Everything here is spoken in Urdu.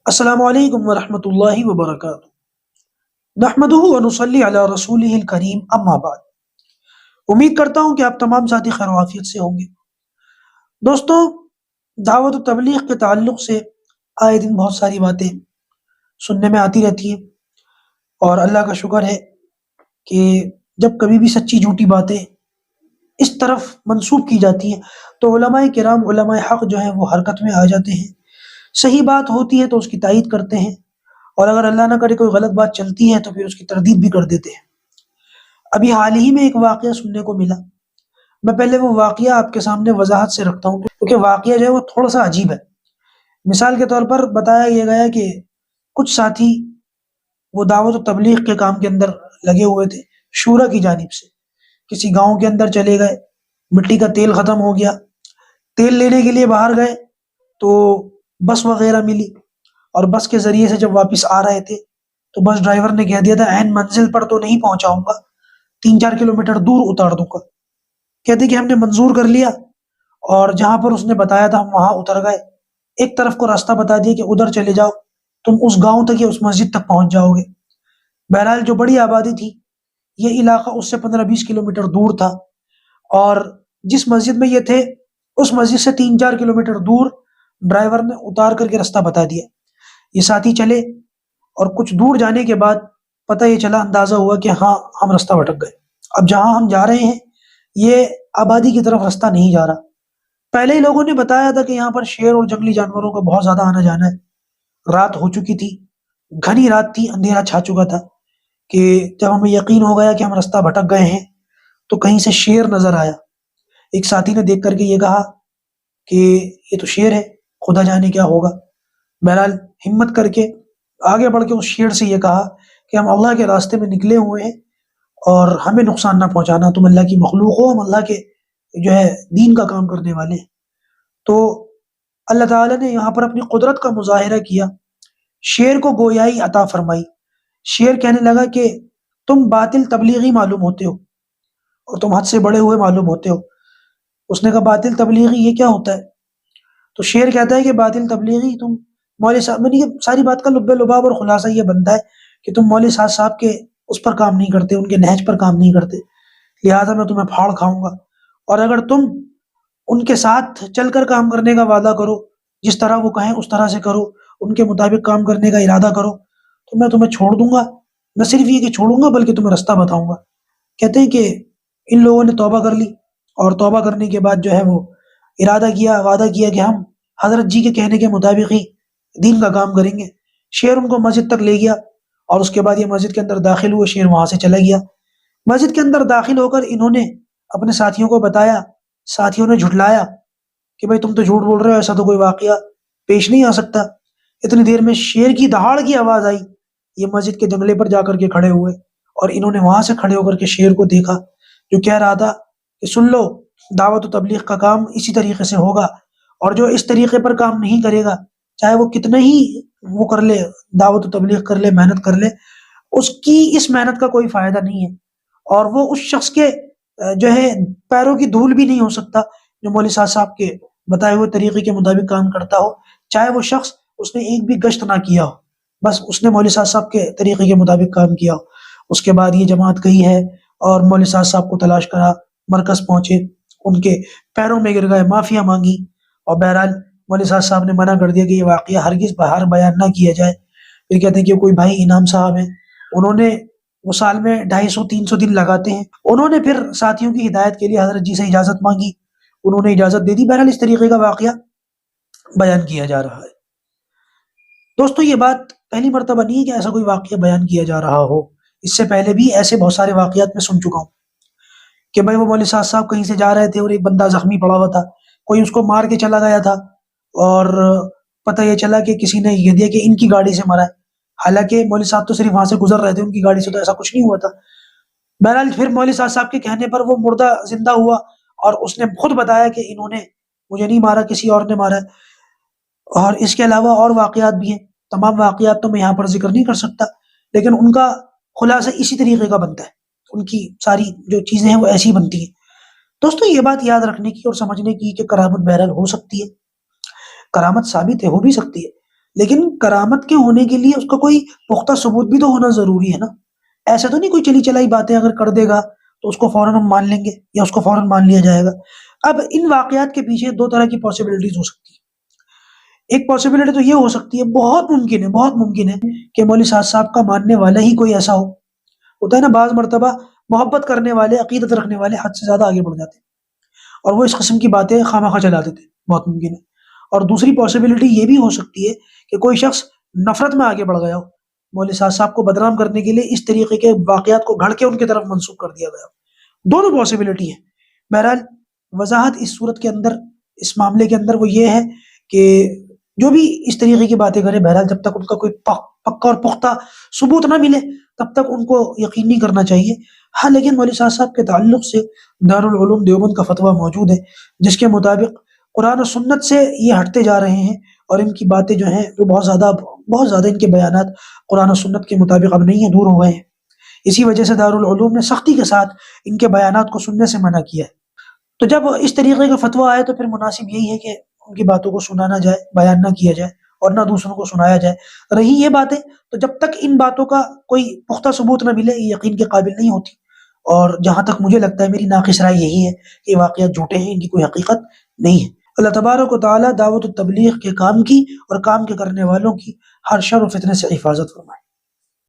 السلام علیکم ورحمۃ اللہ وبرکاتہ۔ نحمدہ ونصلی علی رسولہ الکریم، اما بعد۔ امید کرتا ہوں کہ آپ تمام ساتھی خیر و عافیت سے ہوں گے۔ دوستو، دعوت و تبلیغ کے تعلق سے آئے دن بہت ساری باتیں سننے میں آتی رہتی ہیں، اور اللہ کا شکر ہے کہ جب کبھی بھی سچی جھوٹی باتیں اس طرف منسوب کی جاتی ہیں تو علماء کرام، علماء حق جو ہیں وہ حرکت میں آ جاتے ہیں۔ صحیح بات ہوتی ہے تو اس کی تائید کرتے ہیں، اور اگر اللہ نہ کرے کوئی غلط بات چلتی ہے تو پھر اس کی تردید بھی کر دیتے ہیں۔ ابھی حال ہی میں ایک واقعہ سننے کو ملا۔ میں پہلے وہ واقعہ آپ کے سامنے وضاحت سے رکھتا ہوں، کیونکہ واقعہ جو ہے وہ تھوڑا سا عجیب ہے۔ مثال کے طور پر بتایا یہ گیا کہ کچھ ساتھی وہ دعوت و تبلیغ کے کام کے اندر لگے ہوئے تھے، شورا کی جانب سے کسی گاؤں کے اندر چلے گئے۔ مٹی کا تیل ختم ہو گیا، تیل لینے کے لیے باہر گئے تو بس وغیرہ ملی، اور بس کے ذریعے سے جب واپس آ رہے تھے تو بس ڈرائیور نے کہہ دیا تھا عین منزل پر تو نہیں پہنچاؤں گا، 3-4 کلومیٹر دور اتار دوں گا۔ کہتے کہ ہم نے منظور کر لیا، اور جہاں پر اس نے بتایا تھا ہم وہاں اتر گئے۔ ایک طرف کو راستہ بتا دیا کہ ادھر چلے جاؤ، تم اس گاؤں تک یا اس مسجد تک پہنچ جاؤ گے۔ بہرحال جو بڑی آبادی تھی، یہ علاقہ اس سے 15-20 کلومیٹر دور تھا، اور جس مسجد میں یہ تھے اس مسجد سے 3-4 کلومیٹر دور ڈرائیور نے اتار کر کے راستہ بتا دیا۔ یہ ساتھی چلے، اور کچھ دور جانے کے بعد پتہ یہ چلا، اندازہ ہوا کہ ہاں ہم راستہ بھٹک گئے۔ اب جہاں ہم جا رہے ہیں یہ آبادی کی طرف راستہ نہیں جا رہا۔ پہلے ہی لوگوں نے بتایا تھا کہ یہاں پر شیر اور جنگلی جانوروں کا بہت زیادہ آنا جانا ہے۔ رات ہو چکی تھی، گھنی رات تھی، اندھیرا چھا چکا تھا، کہ جب ہمیں یقین ہو گیا کہ ہم راستہ بھٹک گئے ہیں تو کہیں سے شیر نظر آیا۔ ایک ساتھی نے دیکھ کر کے یہ کہا کہ یہ تو شیر ہے، خدا جانے کیا ہوگا۔ بہرحال ہمت کر کے آگے بڑھ کے اس شیر سے یہ کہا کہ ہم اللہ کے راستے میں نکلے ہوئے ہیں، اور ہمیں نقصان نہ پہنچانا، تم اللہ کی مخلوق ہو، ہم اللہ کے جو ہے دین کا کام کرنے والے ہیں۔ تو اللہ تعالیٰ نے یہاں پر اپنی قدرت کا مظاہرہ کیا، شیر کو گویائی عطا فرمائی۔ شیر کہنے لگا کہ تم باطل تبلیغی معلوم ہوتے ہو، اور تم حد سے بڑے ہوئے معلوم ہوتے ہو۔ اس نے کہا باطل تبلیغی یہ کیا ہوتا ہے؟ تو شیر کہتا ہے کہ باطل تبلیغی تم مولوی صاحب، میں نے یہ ساری بات کا لب لباب اور خلاصہ یہ بنتا ہے کہ تم مولوی صاحب کے اس پر کام نہیں کرتے، ان کے نہج پر کام نہیں کرتے، لہٰذا میں تمہیں پھاڑ کھاؤں گا۔ اور اگر تم ان کے ساتھ چل کر کام کرنے کا وعدہ کرو، جس طرح وہ کہیں اس طرح سے کرو، ان کے مطابق کام کرنے کا ارادہ کرو، تو میں تمہیں چھوڑ دوں گا۔ نہ صرف یہ کہ چھوڑوں گا بلکہ تمہیں راستہ بتاؤں گا۔ کہتے ہیں کہ ان لوگوں نے توبہ کر لی، اور توبہ کرنے کے بعد جو ہے وہ ارادہ کیا، وعدہ کیا کہ ہم حضرت جی کے کہنے کے مطابق ہی دین کا کام کریں گے۔ شیر ان کو مسجد تک لے گیا، اور اس کے بعد یہ مسجد کے اندر داخل ہوئے، شیر وہاں سے چلا گیا۔ مسجد کے اندر داخل ہو کر انہوں نے اپنے ساتھیوں کو بتایا، ساتھیوں نے جھٹلایا کہ بھائی تم تو جھوٹ بول رہے ہو، ایسا تو کوئی واقعہ پیش نہیں آ سکتا۔ اتنی دیر میں شیر کی دہاڑ کی آواز آئی، یہ مسجد کے جنگلے پر جا کر کے کھڑے ہوئے، اور انہوں نے وہاں سے کھڑے ہو کر کے شیر کو دیکھا، جو کہہ رہا تھا کہ سن لو، دعوت و تبلیغ کا کام اسی طریقے سے ہوگا، اور جو اس طریقے پر کام نہیں کرے گا، چاہے وہ کتنا ہی وہ کر لے، دعوت و تبلیغ کر لے، محنت کر لے، اس کی اس محنت کا کوئی فائدہ نہیں ہے، اور وہ اس شخص کے جو ہے پیروں کی دھول بھی نہیں ہو سکتا جو مولوی صاحب کے بتائے ہوئے طریقے کے مطابق کام کرتا ہو، چاہے وہ شخص اس نے ایک بھی گشت نہ کیا ہو، بس اس نے مولوی صاحب کے طریقے کے مطابق کام کیا ہو۔ اس کے بعد یہ جماعت گئی ہے، اور مولوی صاحب کو تلاش کرا، مرکز پہنچے، ان کے پیروں میں گر گئے، معافیاں مانگی، اور بہرحال مولوی صاحب نے منع کر دیا کہ یہ واقعہ ہرگز باہر بیان نہ کیا جائے۔ پھر کہتے ہیں کہ کوئی بھائی انعام صاحب ہیں، انہوں نے وہ سال میں 250-300 دن لگاتے ہیں، انہوں نے پھر ساتھیوں کی ہدایت کے لیے حضرت جی سے اجازت مانگی، انہوں نے اجازت دے دی۔ بہرحال اس طریقے کا واقعہ بیان کیا جا رہا ہے۔ دوستو، یہ بات پہلی مرتبہ نہیں ہے کہ ایسا کوئی واقعہ بیان کیا جا رہا ہو، اس سے پہلے بھی ایسے بہت سارے واقعات میں سن چکا ہوں کہ بھائی وہ مولوی صاحب کہیں سے جا رہے تھے اور ایک بندہ زخمی پڑا ہوا تھا، کوئی اس کو مار کے چلا گیا تھا، اور پتہ یہ چلا کہ کسی نے یہ دیا کہ ان کی گاڑی سے مرا ہے، حالانکہ مولوی صاحب تو صرف وہاں سے گزر رہے تھے، ان کی گاڑی سے تو ایسا کچھ نہیں ہوا تھا۔ بہرحال پھر مولوی صاحب کے کہنے پر وہ مردہ زندہ ہوا، اور اس نے خود بتایا کہ انہوں نے مجھے نہیں مارا، کسی اور نے مارا ہے۔ اور اس کے علاوہ اور واقعات بھی ہیں، تمام واقعات تو میں یہاں پر ذکر نہیں کر سکتا، لیکن ان کا خلاصہ اسی طریقے کا بنتا ہے، ان کی ساری جو چیزیں ہیں وہ ایسی بنتی ہیں۔ دوستو، یہ بات یاد رکھنے کی اور سمجھنے کی کہ کرامت بہرحال ہو سکتی ہے، کرامت ثابت ہے، ہو بھی سکتی ہے، لیکن کرامت کے ہونے کے لیے اس کا کوئی پختہ ثبوت بھی تو ہونا ضروری ہے نا. ایسا تو نہیں کوئی چلی چلائی باتیں اگر کر دے گا تو اس کو فوراً ہم مان لیں گے یا اس کو فوراً مان لیا جائے گا. اب ان واقعات کے پیچھے دو طرح کی پاسبلٹیز ہو سکتی ہیں. ایک پاسبلٹی تو یہ ہو سکتی ہے، بہت ممکن ہے کہ مولوی سعد صاحب کا ماننے والا ہی کوئی ایسا ہو. ہوتا ہے نا بعض مرتبہ محبت کرنے والے، عقیدت رکھنے والے حد سے زیادہ آگے بڑھ جاتے ہیں اور وہ اس قسم کی باتیں خواہ مخواہ چلا دیتے ہیں، بہت ممکن ہے. اور دوسری پاسبلٹی یہ بھی ہو سکتی ہے کہ کوئی شخص نفرت میں آگے بڑھ گیا ہو، مولوی صاحب صاحب کو بدنام کرنے کے لیے اس طریقے کے واقعات کو گھڑ کے ان کی طرف منسوخ کر دیا گیا. دونوں پاسبلٹی ہیں. بہرحال وضاحت اس صورت کے اندر، اس معاملے کے اندر وہ یہ ہے کہ جو بھی اس طریقے کی باتیں کرے، بہرحال جب تک ان کا کوئی پکا اور پختہ ثبوت نہ ملے تب تک ان کو یقین نہیں کرنا چاہیے. ہاں لیکن مولوی صاحب کے تعلق سے دارالعلوم دیوبند کا فتویٰ موجود ہے جس کے مطابق قرآن و سنت سے یہ ہٹتے جا رہے ہیں اور ان کی باتیں جو ہیں وہ بہت زیادہ ان کے بیانات قرآن و سنت کے مطابق اب نہیں ہیں، دور ہو گئے ہیں. اسی وجہ سے دارالعلوم نے سختی کے ساتھ ان کے بیانات کو سننے سے منع کیا ہے. تو جب اس طریقے کا فتویٰ آئے تو پھر مناسب یہی ہے کہ ان کی باتوں کو سنا نہ جائے، بیان نہ کیا جائے اور نہ دوسروں کو سنایا جائے. رہی یہ باتیں تو جب تک ان باتوں کا کوئی پختہ ثبوت نہ ملے یہ یقین کے قابل نہیں ہوتی. اور جہاں تک مجھے لگتا ہے، میری ناقص رائے یہی ہے کہ یہ واقعات جھوٹے ہیں، ان کی کوئی حقیقت نہیں ہے. اللہ تبارک و تعالیٰ دعوت و تبلیغ کے کام کی اور کام کے کرنے والوں کی ہر شر و فتنے سے حفاظت فرمائے.